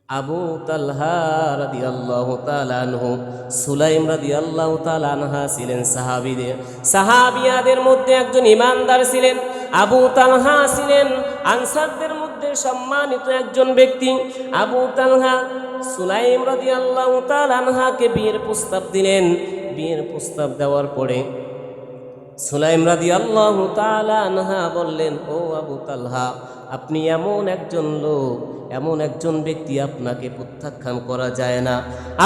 আবু তালহা রাদিয়াল্লাহু তাআলা আনহু, সুলাইম রাদিয়াল্লাহু তাআলা আনহা ছিলেন সাহাবিয়াদের মধ্যে একজন ইমানদার ছিলেন। আবু তালহা ছিলেন আনসারদের মধ্যে সম্মানিত একজন ব্যক্তি। আবু তালহা সুলাইম রাদিয়াল্লাহু তাআলা আনহাকে বিয়ের প্রস্তাব দিলেন। বিয়ের প্রস্তাব দেওয়ার পরে সুলাইম রাদিয়াল্লাহু তাআলা আনহা বললেন, ও আবু তালহা, আপনি এমন একজন লোক, এমন একজন ব্যক্তি, আপনাকে প্রত্যাখ্যান করা যায় না।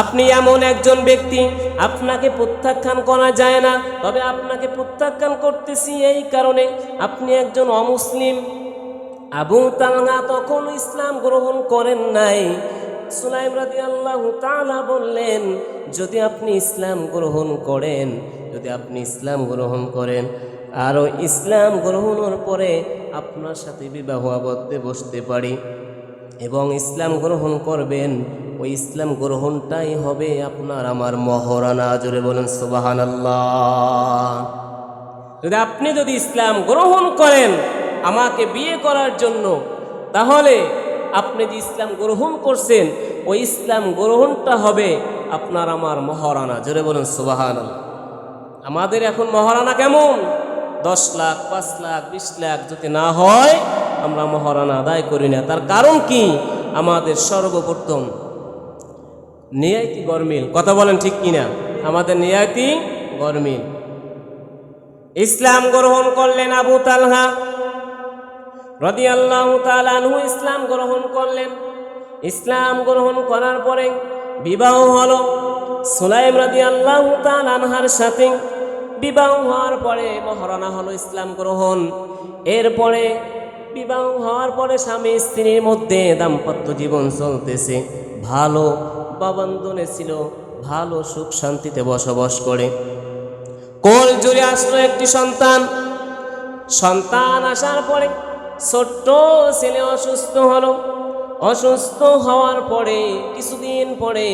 আপনি এমন একজন ব্যক্তি, আপনাকে প্রত্যাখ্যান করা যায় না। তবে আপনাকে প্রত্যাখ্যান করতেছি এই কারণে, আপনি একজন অমুসলিম। আবু তালহা তখন ইসলাম গ্রহণ করেন নাই। সুলাইম রাদিয়াল্লাহু তাআলা বললেন, যদি আপনি ইসলাম গ্রহণ করেন, যদি আপনি ইসলাম গ্রহণ করেন, আর ইসলাম গ্রহণের পরে আপনার সাথে বিবাহ আবদ্ধে বসতে পারি এবং ইসলাম গ্রহণ করবেন, ওই ইসলাম গ্রহণটাই হবে আপনার আমার মহরানা। জোরে বলেন সুবহানাল্লাহ। আপনি যদি ইসলাম গ্রহণ করেন আমাকে বিয়ে করার জন্য, তাহলে আপনি যে ইসলাম গ্রহণ করছেন ওই ইসলাম গ্রহণটা হবে আপনার আমার মহারানা। জোরে বলেন সুবহানাল্লাহ। আমাদের এখন মহারানা কেমন? 10 লাখ, 5 লাখ, 20 লাখ যদি না হয় আমরা মহারানা আদায় করি না। তার কারণ কি? আমাদের সর্বপ্রথম নিয়াতি গরমিল। কথা বলেন ঠিক কিনা? আমাদের নিয়াতি গরমিল। ইসলাম গ্রহণ করলেন আবু তালহা রাদিয়াল্লাহু তাআলা আনহু, ইসলাম গ্রহণ করলেন। ইসলাম গ্রহণ করার পরে বিবাহ হলো সুলাইম রাদিয়াল্লাহু তাআলা আনহার সাথে। বিবাহ হওয়ার পরে মহারানা হলো ইসলাম গ্রহণ। এরপরে বিবাহ হওয়ার পরে স্বামী স্ত্রীর মধ্যে দাম্পত্য জীবন চলতেছে, ভালো বাবন্ধনে ছিল, ভালো সুখ শান্তিতে বসবাস করে। কোল জুড়ে আসলো একটি সন্তান। সন্তান আসার পরে ছোট্ট ছেলে অসুস্থ হলো। অসুস্থ হওয়ার পরে কিছুদিন পরে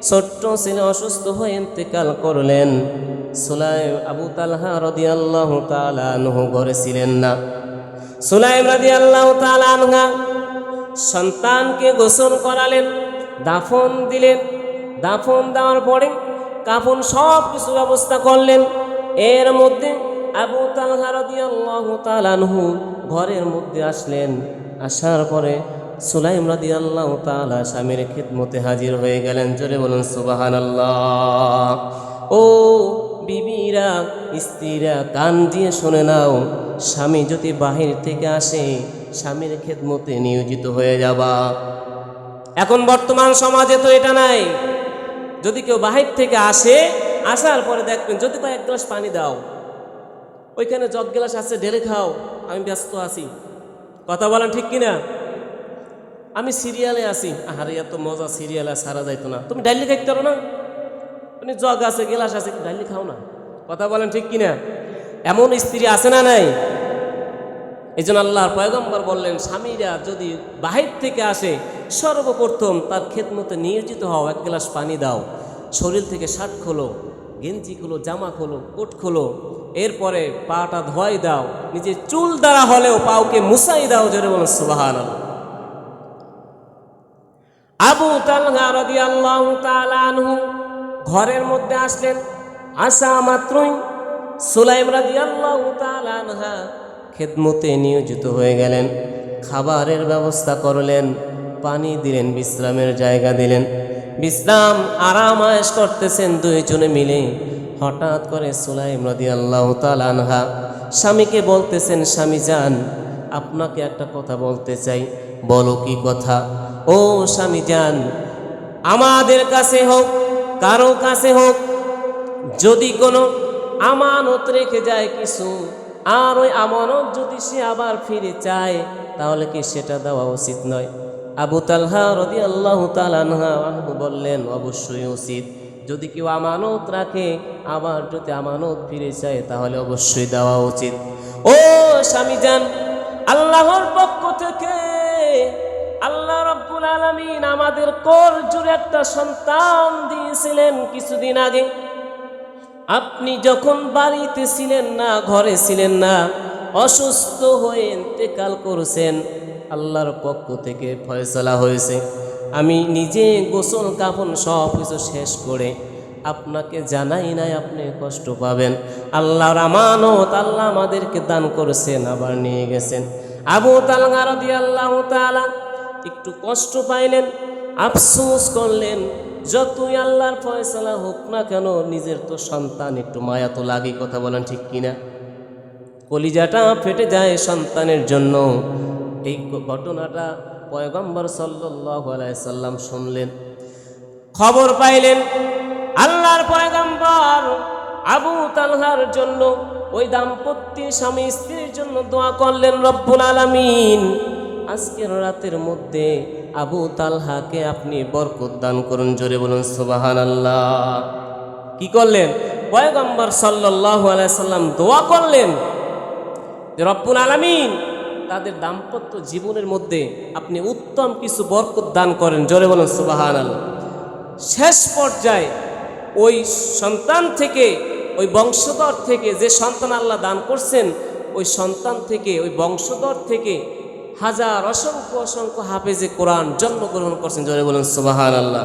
ছোট্ট ছেলে অসুস্থ হয়ে ইন্তেকাল করলেন। সুলাইম আবু তালহা রাদিয়াল্লাহু তাআলা আনহু ঘরে ছিলেন না। সুলাইম রাদিয়াল্লাহু তাআলা আনহা সন্তানকে গোসল করালেন, দাফন দিলেন। দাফন দেওয়ার পরে কাফন সব কিছু ব্যবস্থা করলেন। এর মধ্যে আবু তালহা রাদিয়াল্লাহু তাআলা আনহু ঘরের মধ্যে আসলেন। আসার পরে সুলাইম রাদিয়াল্লাহু তাআলা স্বামীর খিদমতে হাজির হয়ে গেলেন। জোরে বলুন সুবহানাল্লাহ। ও বিবিরা, স্ত্রীরা, কান দিয়ে শুনে নাও, স্বামী যদি বাহির থেকে আসে স্বামীর খিদমতে নিয়োজিত হয়ে যাবা। এখন বর্তমান সমাজে তো এটা নাই। যদি কেউ বাহির থেকে আসে, আসার পরে দেখবেন যদি কয়েক গ্লাস পানি দাও, ওইখানে জগ গ্লাস আছে, ঢেলে খাও, আমি ব্যস্ত আছি। কথা বলেন ঠিক কিনা? আমি সিরিয়ালে আছি। আরে এত মজা সিরিয়ালে সারা যাইতো না। তুমি ডাইলি খাইতে পারো না? মানে জগ আছে, গ্লাস আছে, ডাইলি খাও না। কথা বলেন ঠিক কিনা? এমন স্ত্রী আছে না নাই? এই জন্য আল্লাহর পয়গম্বর বললেন, স্বামীরা যদি বাহির থেকে আসে সর্বপ্রথম তার খেদমতে নিয়োজিত হও, এক গ্লাস পানি দাও, শরীর থেকে শার্ট খোলো, গেঞ্জি খোলো, জামা খোলো, কোট খোলো, এরপরে পাটা ধোয়াই দাও, নিজের চুল দ্বারা হলেও পাওকে মুছাই দাও। জোরে বলুন সুবহানাল্লাহ। আবু তালহা রাদিয়াল্লাহু তাআলা আনহু ঘরের মধ্যে আসলেন। আসা মাত্রই সুলাইম রাদিয়াল্লাহু তাআলা আনহা খেদমতে নিয়োজিত হয়ে গেলেন। খাবারের ব্যবস্থা করলেন, পানি দিলেন, বিশ্রামের জায়গা দিলেন। বিশ্রাম আরাম আয়েশ করতেছেন দুইজনে মিলে। হঠাৎ করে সুলাইম রাদিয়াল্লাহু তাআলা আনহা স্বামীকে বলতেছেন, স্বামী যান, আপনাকে একটা কথা বলতে চাই। বলো কি কথা? ও স্বামী যান, আমাদের কাছে হোক কারো কাছে হোক, যদি কোনো আমানত রেখে যায় কিছু, আর ওই আমানত যদি সে আবার ফিরে চায়, তাহলে কি সেটা দেওয়া উচিত নয়? আবু তালহা রাদিয়াল্লাহু তাআলা আনহু বললেন, অবশ্যই উচিত। যদি কেউ আমানত রাখে আবার যদি আমানত ফিরে চায় তাহলে অবশ্যই দেওয়া উচিত। ও স্বামী যান, আল্লাহর পক্ষ থেকে আল্লাহ রাব্বুল আলামিন আমাদের কোল জুড়ে একটা সন্তান দিয়েছিলেন কিছুদিন আগে। আপনি যখন বাড়িতে ছিলেন না, ঘরে ছিলেন না, অসুস্থ হয়ে ইন্তেকাল করেছেন, আল্লাহর পক্ষ থেকে ফয়সালা হয়েছে আমি নিজে গোসল কাফন সব কিছু শেষ করে আপনাকে জানাই নাই, আপনি কষ্ট পাবেন। আল্লাহর আমানত, আল্লাহ আমাদেরকে দান করেছেন, আবার নিয়ে গেছেন। আবু তালহা রাদিয়াল্লাহু তাআলা একটু কষ্ট পাইলেন, আফসোস করলেন। যতই আল্লাহর ফয়সালা হোক না কেন, নিজের তো সন্তান, একটু মায়া তো লাগে, কথা বলেন ঠিক কিনা? কলিজাটা ফেটে যায় সন্তানের জন্য। এই ঘটনাটা পয়গম্বর সাল্লাল্লাহু আলাইহি সাল্লাম শুনলেন, খবর পাইলেন। আল্লাহর পয়গম্বর আবু তালহার জন্য, ওই দাম্পত্য স্বামী স্ত্রীর জন্য দোয়া করলেন, রব্বুল আলামিন আজকের রাতের মধ্যে আবু তালহাকে আপনি বরকত দান করুন। জোরে বলুন সুবহানাল্লাহ। কি করলেন? পয়গম্বর সাল্লাল্লাহু আলাইহি সাল্লাম দোয়া করলেন যে রব্বুল আলামিন তাদের দাম্পত্য জীবনের মধ্যে আপনি উত্তম কিছু বরকত দান করেন। জোরে বলুন সুবহানাল্লাহ। শেষ পর্যায়ে ওই সন্তান থেকে, ওই বংশধর থেকে, যে সন্তান আল্লাহ দান করছেন, ওই সন্তান থেকে, ওই বংশধর থেকে হাজার অসংখ্য অসংখ্য হাফেজে কোরআন জন্মগ্রহণ করছেন। জোরে বলুন সুবহানাল্লাহ।